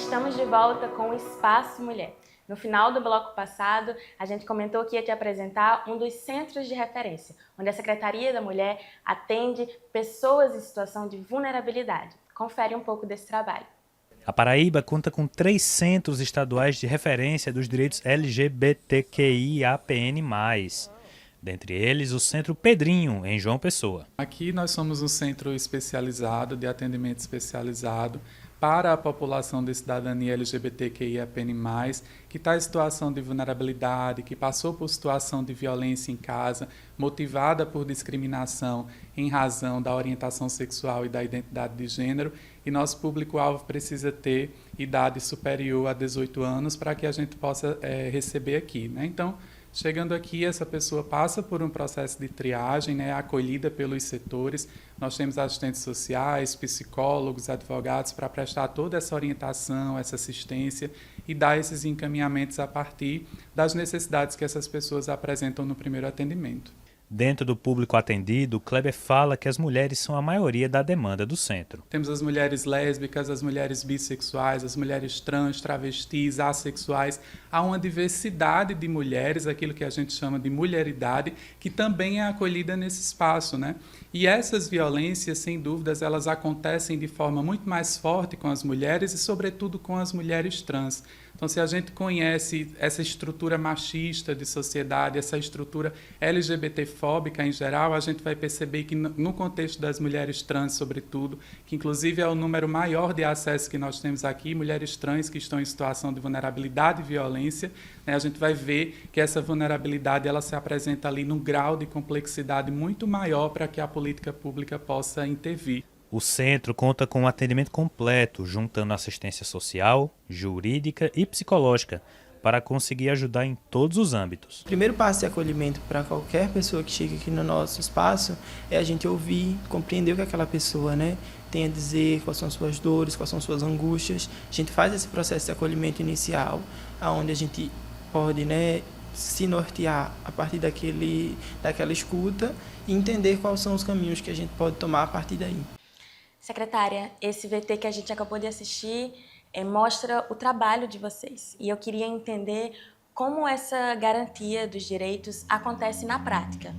Estamos de volta com o Espaço Mulher. No final do bloco passado, a gente comentou que ia te apresentar um dos centros de referência, onde a Secretaria da Mulher atende pessoas em situação de vulnerabilidade. Confere um pouco desse trabalho. A Paraíba conta com 3 centros estaduais de referência dos direitos LGBTQIAPN+. Dentre eles, o Centro Pedrinho, em João Pessoa. Aqui nós somos um centro especializado, de atendimento especializado para a população de cidadania LGBTQIAPN+, que está em situação de vulnerabilidade, que passou por situação de violência em casa, motivada por discriminação em razão da orientação sexual e da identidade de gênero, e nosso público-alvo precisa ter idade superior a 18 anos para que a gente possa receber aqui, né? Então, chegando aqui, essa pessoa passa por um processo de triagem, né, acolhida pelos setores. Nós temos assistentes sociais, psicólogos, advogados para prestar toda essa orientação, essa assistência e dar esses encaminhamentos a partir das necessidades que essas pessoas apresentam no primeiro atendimento. Dentro do público atendido, Kleber fala que as mulheres são a maioria da demanda do centro. Temos as mulheres lésbicas, as mulheres bissexuais, as mulheres trans, travestis, assexuais. Há uma diversidade de mulheres, aquilo que a gente chama de mulheridade, que também é acolhida nesse espaço, né? E essas violências, sem dúvidas, elas acontecem de forma muito mais forte com as mulheres e, sobretudo, com as mulheres trans. Então, se a gente conhece essa estrutura machista de sociedade, essa estrutura LGBTfóbica em geral, a gente vai perceber que no contexto das mulheres trans, sobretudo, que inclusive é o número maior de acesso que nós temos aqui, mulheres trans que estão em situação de vulnerabilidade e violência, né, a gente vai ver que essa vulnerabilidade ela se apresenta ali num grau de complexidade muito maior para que a política pública possa intervir. O centro conta com um atendimento completo, juntando assistência social, jurídica e psicológica, para conseguir ajudar em todos os âmbitos. O primeiro passo de acolhimento para qualquer pessoa que chega aqui no nosso espaço é a gente ouvir, compreender o que aquela pessoa, tem a dizer, quais são suas dores, quais são suas angústias. A gente faz esse processo de acolhimento inicial, onde a gente pode se nortear a partir daquela escuta e entender quais são os caminhos que a gente pode tomar a partir daí. Secretária, esse VT que a gente acabou de assistir mostra o trabalho de vocês. E eu queria entender como essa garantia dos direitos acontece na prática.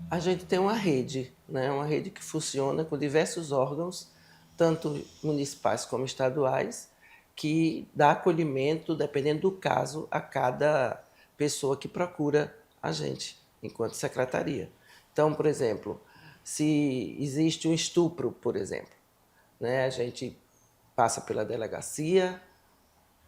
A gente tem uma rede, uma rede que funciona com diversos órgãos, tanto municipais como estaduais, que dá acolhimento, dependendo do caso, a cada pessoa que procura a gente, enquanto secretaria. Então, por exemplo, se existe um estupro, por exemplo, a gente passa pela delegacia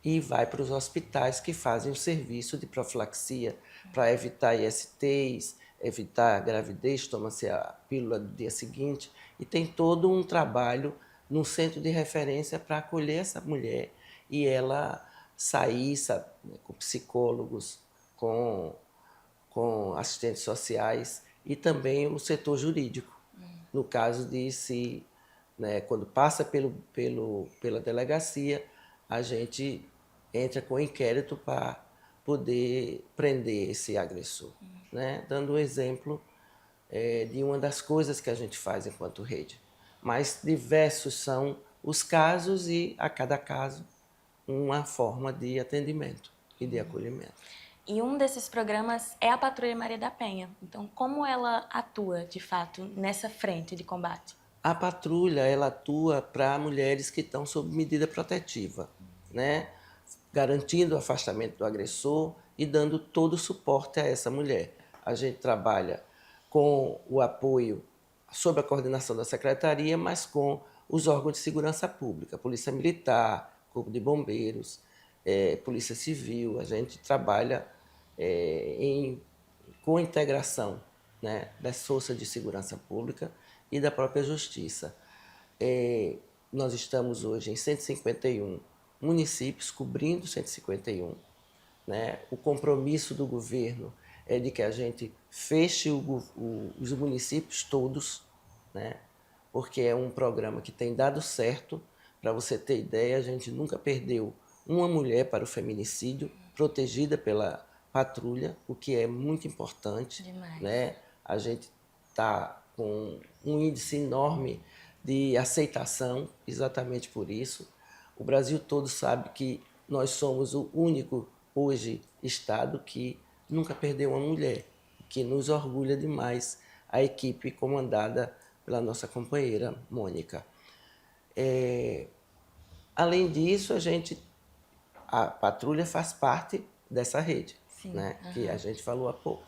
e vai para os hospitais que fazem o serviço de profilaxia para evitar ISTs, evitar a gravidez, toma-se a pílula do dia seguinte, e tem todo um trabalho num centro de referência para acolher essa mulher e ela sair, com psicólogos, com assistentes sociais e também o setor jurídico. No caso de quando passa pela delegacia, a gente entra com inquérito para poder prender esse agressor. Dando um exemplo de uma das coisas que a gente faz enquanto rede. Mas diversos são os casos e, a cada caso, uma forma de atendimento e de acolhimento. E um desses programas é a Patrulha Maria da Penha. Então, como ela atua, de fato, nessa frente de combate? A patrulha ela atua para mulheres que estão sob medida protetiva, garantindo o afastamento do agressor e dando todo o suporte a essa mulher. A gente trabalha com o apoio sob a coordenação da Secretaria, mas com os órgãos de segurança pública, Polícia Militar, Corpo de Bombeiros, Polícia Civil. A gente trabalha com a integração das forças de segurança pública e da própria Justiça. Nós estamos hoje em 151 municípios, cobrindo 151. O compromisso do governo é de que a gente feche os municípios todos, porque é um programa que tem dado certo. Para você ter ideia, a gente nunca perdeu uma mulher para o feminicídio, protegida pela patrulha, o que é muito importante. Demais. A gente está com um índice enorme de aceitação, exatamente por isso. O Brasil todo sabe que nós somos o único, hoje, estado que nunca perdeu uma mulher, que nos orgulha demais a equipe comandada pela nossa companheira Mônica. Além disso, a patrulha faz parte dessa rede, Sim, né? Que a gente falou há pouco.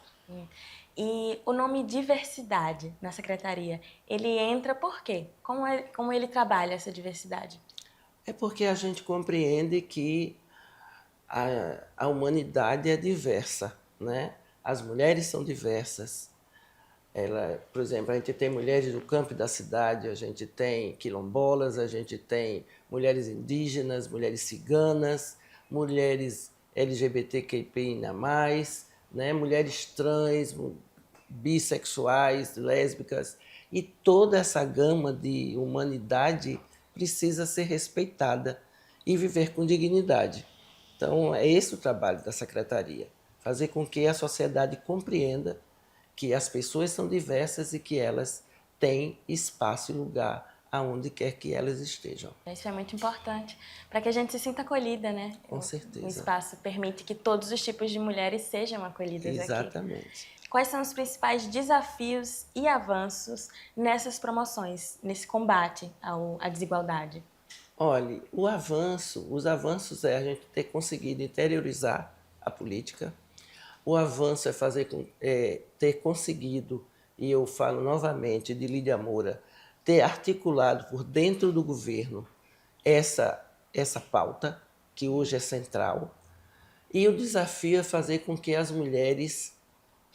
E o nome diversidade na secretaria, ele entra por quê? Como ele trabalha essa diversidade? É porque a gente compreende que a humanidade é diversa, né? As mulheres são diversas. Por exemplo, a gente tem mulheres do campo e da cidade, a gente tem quilombolas, a gente tem mulheres indígenas, mulheres ciganas, mulheres LGBTQIA+, né? Mulheres trans, bissexuais, lésbicas, e toda essa gama de humanidade precisa ser respeitada e viver com dignidade. Então, é esse o trabalho da secretaria, fazer com que a sociedade compreenda que as pessoas são diversas e que elas têm espaço e lugar aonde quer que elas estejam. Isso é muito importante, para que a gente se sinta acolhida, né? Com certeza. O espaço permite que todos os tipos de mulheres sejam acolhidas aqui. Exatamente. Quais são os principais desafios e avanços nessas promoções, nesse combate à desigualdade? Olha, os avanços é a gente ter conseguido interiorizar a política. O avanço é ter conseguido, e eu falo novamente de Lídia Moura, ter articulado por dentro do governo essa pauta, que hoje é central. E o desafio é fazer com que as mulheres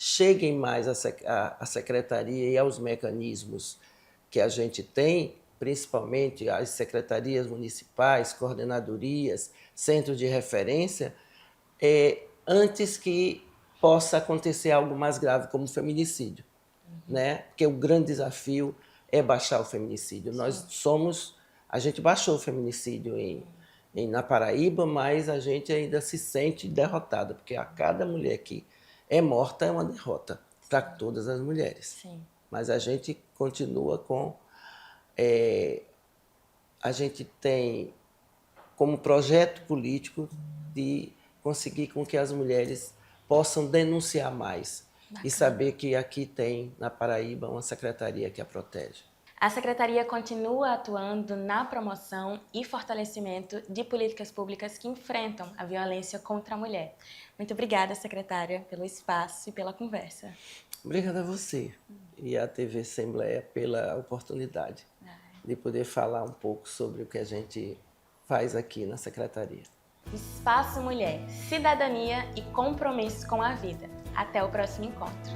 cheguem mais à secretaria e aos mecanismos que a gente tem, principalmente as secretarias municipais, coordenadorias, centros de referência, antes que possa acontecer algo mais grave como o feminicídio, né? Porque o grande desafio é baixar o feminicídio. A gente baixou o feminicídio na Paraíba, mas a gente ainda se sente derrotada, porque a cada mulher que é morta é uma derrota para todas as mulheres. Sim. Mas a gente continua a gente tem como projeto político de conseguir com que as mulheres possam denunciar mais. Bacana. E saber que aqui tem, na Paraíba, uma secretaria que a protege. A Secretaria continua atuando na promoção e fortalecimento de políticas públicas que enfrentam a violência contra a mulher. Muito obrigada, secretária, pelo espaço e pela conversa. Obrigada a você e à TV Assembleia pela oportunidade de poder falar um pouco sobre o que a gente faz aqui na Secretaria. Espaço Mulher, cidadania e compromisso com a vida. Até o próximo encontro.